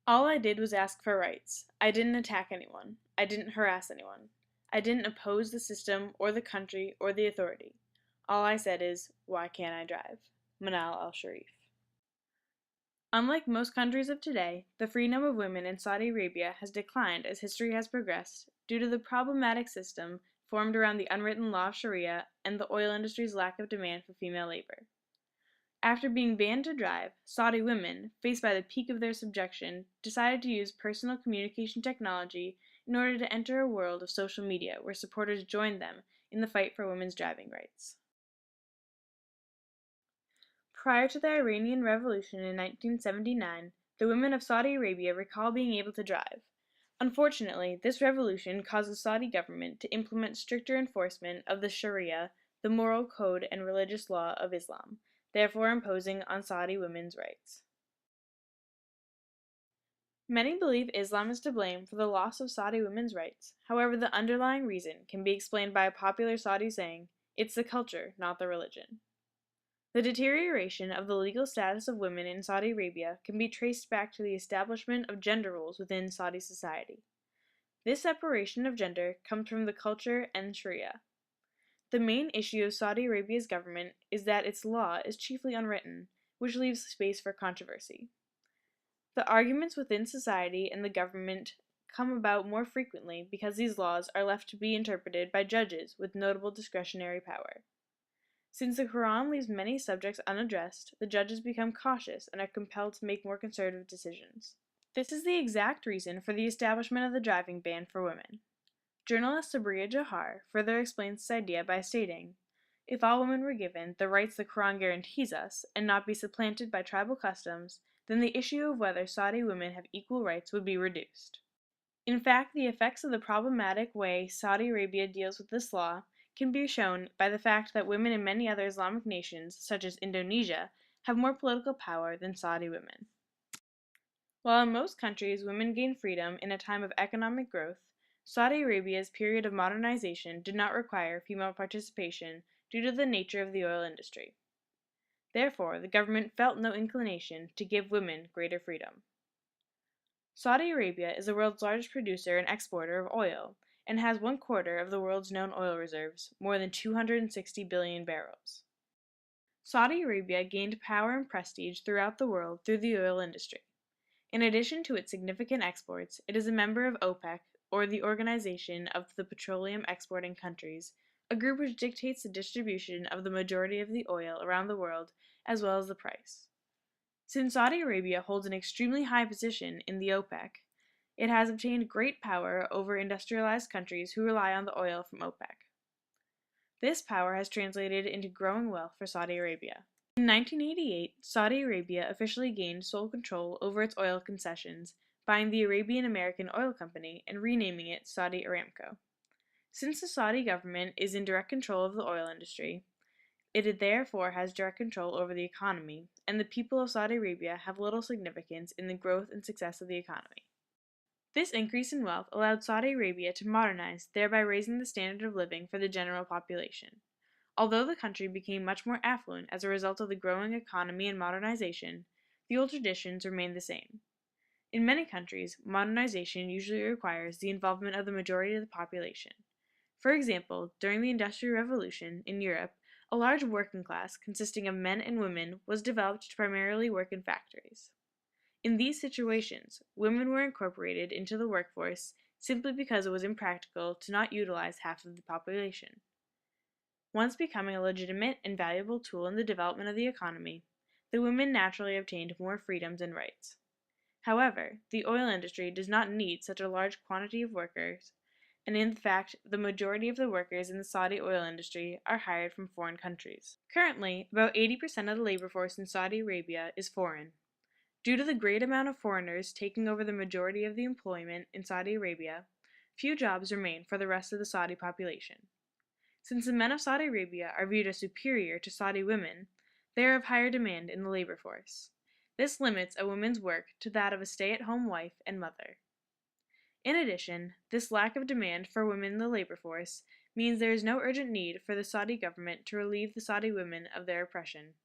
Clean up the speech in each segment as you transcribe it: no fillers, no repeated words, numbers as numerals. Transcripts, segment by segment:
All I did was ask for rights. I didn't attack anyone. I didn't harass anyone. I didn't oppose the system or the country or the authority. All I said is, why can't I drive? Manal al-Sharif. Unlike most countries of today, the freedom of women in Saudi Arabia has declined as history has progressed due to the problematic system formed around the unwritten law of Sharia and the oil industry's lack of demand for female labor. After being banned to drive, Saudi women, faced by the peak of their subjection, decided to use personal communication technology in order to enter a world of social media where supporters joined them in the fight for women's driving rights. Prior to the Iranian Revolution in 1979, the women of Saudi Arabia recall being able to drive. Unfortunately, this revolution caused the Saudi government to implement stricter enforcement of the Sharia, the moral code and religious law of Islam, therefore imposing on Saudi women's rights. Many believe Islam is to blame for the loss of Saudi women's rights. However, the underlying reason can be explained by a popular Saudi saying, "It's the culture, not the religion." The deterioration of the legal status of women in Saudi Arabia can be traced back to the establishment of gender roles within Saudi society. This separation of gender comes from the culture and Sharia. The main issue of Saudi Arabia's government is that its law is chiefly unwritten, which leaves space for controversy. The arguments within society and the government come about more frequently because these laws are left to be interpreted by judges with notable discretionary power. Since the Quran leaves many subjects unaddressed, the judges become cautious and are compelled to make more conservative decisions. This is the exact reason for the establishment of the driving ban for women. Journalist Sabriya Johar further explains this idea by stating, "If all women were given the rights the Quran guarantees us and not be supplanted by tribal customs, then the issue of whether Saudi women have equal rights would be reduced." In fact, the effects of the problematic way Saudi Arabia deals with this law can be shown by the fact that women in many other Islamic nations, such as Indonesia, have more political power than Saudi women. While in most countries women gain freedom in a time of economic growth, Saudi Arabia's period of modernization did not require female participation due to the nature of the oil industry. Therefore, the government felt no inclination to give women greater freedom. Saudi Arabia is the world's largest producer and exporter of oil, and has 1/4 of the world's known oil reserves, more than 260 billion barrels. Saudi Arabia gained power and prestige throughout the world through the oil industry. In addition to its significant exports, it is a member of OPEC, or the Organization of the Petroleum Exporting Countries, a group which dictates the distribution of the majority of the oil around the world as well as the price. Since Saudi Arabia holds an extremely high position in the OPEC, it has obtained great power over industrialized countries who rely on the oil from OPEC. This power has translated into growing wealth for Saudi Arabia. In 1988, Saudi Arabia officially gained sole control over its oil concessions, buying the Arabian American Oil Company and renaming it Saudi Aramco. Since the Saudi government is in direct control of the oil industry, it therefore has direct control over the economy, and the people of Saudi Arabia have little significance in the growth and success of the economy. This increase in wealth allowed Saudi Arabia to modernize, thereby raising the standard of living for the general population. Although the country became much more affluent as a result of the growing economy and modernization, the old traditions remained the same. In many countries, modernization usually requires the involvement of the majority of the population. For example, during the Industrial Revolution in Europe, a large working class consisting of men and women was developed to primarily work in factories. In these situations, women were incorporated into the workforce simply because it was impractical to not utilize half of the population. Once becoming a legitimate and valuable tool in the development of the economy, the women naturally obtained more freedoms and rights. However, the oil industry does not need such a large quantity of workers, and in fact, the majority of the workers in the Saudi oil industry are hired from foreign countries. Currently, about 80% of the labor force in Saudi Arabia is foreign. Due to the great amount of foreigners taking over the majority of the employment in Saudi Arabia, few jobs remain for the rest of the Saudi population. Since the men of Saudi Arabia are viewed as superior to Saudi women, they are of higher demand in the labor force. This limits a woman's work to that of a stay-at-home wife and mother. In addition, this lack of demand for women in the labor force means there is no urgent need for the Saudi government to relieve the Saudi women of their oppression.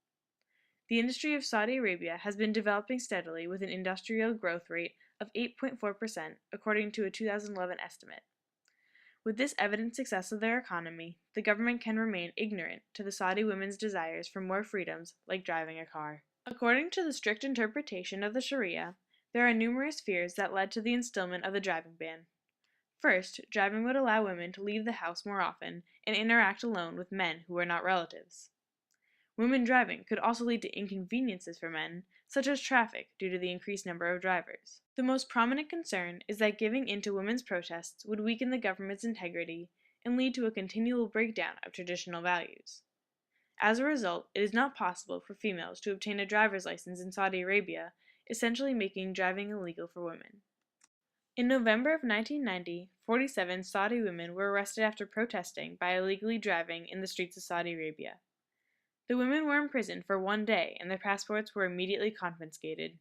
The industry of Saudi Arabia has been developing steadily with an industrial growth rate of 8.4%, according to a 2011 estimate. With this evident success of their economy, the government can remain ignorant to the Saudi women's desires for more freedoms, like driving a car. According to the strict interpretation of the Sharia, there are numerous fears that led to the instillment of the driving ban. First, driving would allow women to leave the house more often and interact alone with men who were not relatives. Women driving could also lead to inconveniences for men, such as traffic due to the increased number of drivers. The most prominent concern is that giving in to women's protests would weaken the government's integrity and lead to a continual breakdown of traditional values. As a result, it is not possible for females to obtain a driver's license in Saudi Arabia, essentially making driving illegal for women. In November of 1990, 47 Saudi women were arrested after protesting by illegally driving in the streets of Saudi Arabia. The women were imprisoned for 1 day and their passports were immediately confiscated.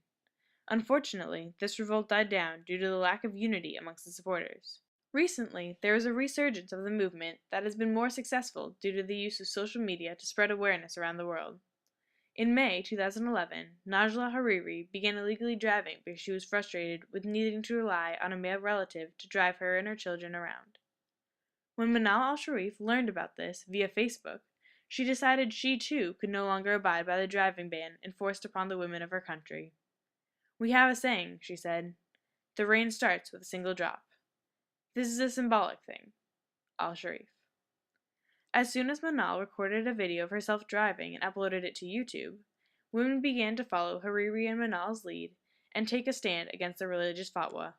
Unfortunately, this revolt died down due to the lack of unity amongst the supporters. Recently, there is a resurgence of the movement that has been more successful due to the use of social media to spread awareness around the world. In May 2011, Najla Hariri began illegally driving because she was frustrated with needing to rely on a male relative to drive her and her children around. When Manal al-Sharif learned about this via Facebook, she decided she too could no longer abide by the driving ban enforced upon the women of her country. "We have a saying," she said, "the rain starts with a single drop." This is a symbolic thing. Al-Sharif. As soon as Manal recorded a video of herself driving and uploaded it to YouTube, women began to follow Hariri and Manal's lead and take a stand against the religious fatwa.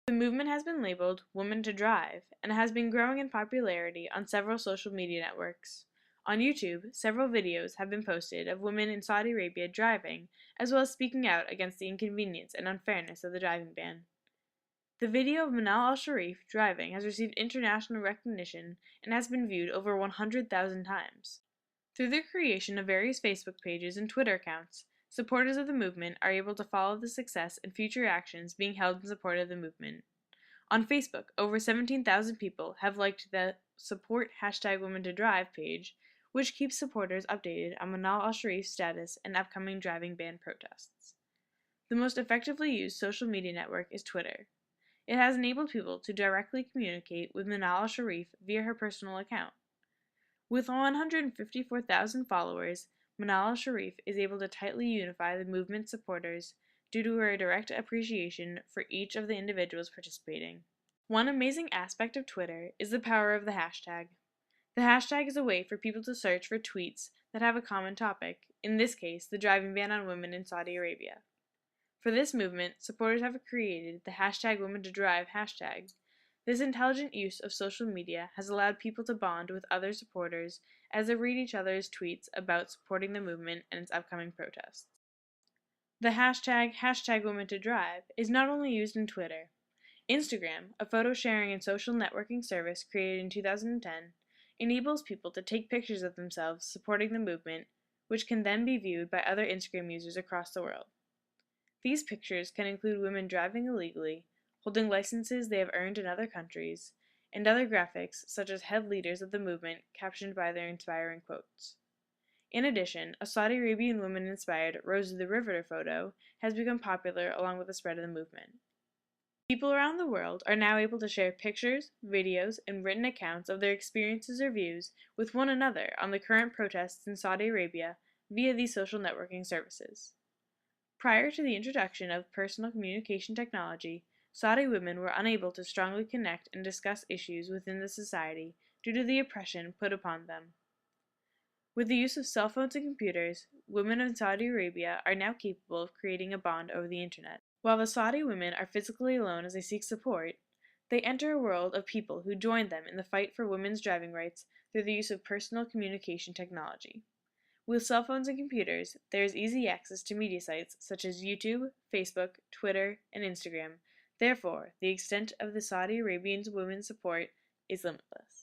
The movement has been labeled Women to Drive and has been growing in popularity on several social media networks. On YouTube, several videos have been posted of women in Saudi Arabia driving, as well as speaking out against the inconvenience and unfairness of the driving ban. The video of Manal al-Sharif driving has received international recognition and has been viewed over 100,000 times. Through the creation of various Facebook pages and Twitter accounts, supporters of the movement are able to follow the success and future actions being held in support of the movement. On Facebook, over 17,000 people have liked the Support #WomenToDrive page, which keeps supporters updated on Manal al-Sharif's status and upcoming driving ban protests. The most effectively used social media network is Twitter. It has enabled people to directly communicate with Manal al-Sharif via her personal account. With 154,000 followers, Manal al-Sharif is able to tightly unify the movement's supporters due to her direct appreciation for each of the individuals participating. One amazing aspect of Twitter is the power of the hashtag. The hashtag is a way for people to search for tweets that have a common topic, in this case, the driving ban on women in Saudi Arabia. For this movement, supporters have created the #WomenToDrive hashtag. This intelligent use of social media has allowed people to bond with other supporters as they read each other's tweets about supporting the movement and its upcoming protests. The #WomenToDrive is not only used in Twitter. Instagram, a photo sharing and social networking service created in 2010, enables people to take pictures of themselves supporting the movement, which can then be viewed by other Instagram users across the world. These pictures can include women driving illegally, holding licenses they have earned in other countries, and other graphics such as head leaders of the movement captioned by their inspiring quotes. In addition, a Saudi Arabian woman-inspired Rose of the Riveter photo has become popular along with the spread of the movement. People around the world are now able to share pictures, videos, and written accounts of their experiences or views with one another on the current protests in Saudi Arabia via these social networking services. Prior to the introduction of personal communication technology, Saudi women were unable to strongly connect and discuss issues within the society due to the oppression put upon them. With the use of cell phones and computers, women in Saudi Arabia are now capable of creating a bond over the internet. While the Saudi women are physically alone as they seek support, they enter a world of people who join them in the fight for women's driving rights through the use of personal communication technology. With cell phones and computers, there is easy access to media sites such as YouTube, Facebook, Twitter, and Instagram. Therefore, the extent of the Saudi Arabian women's support is limitless.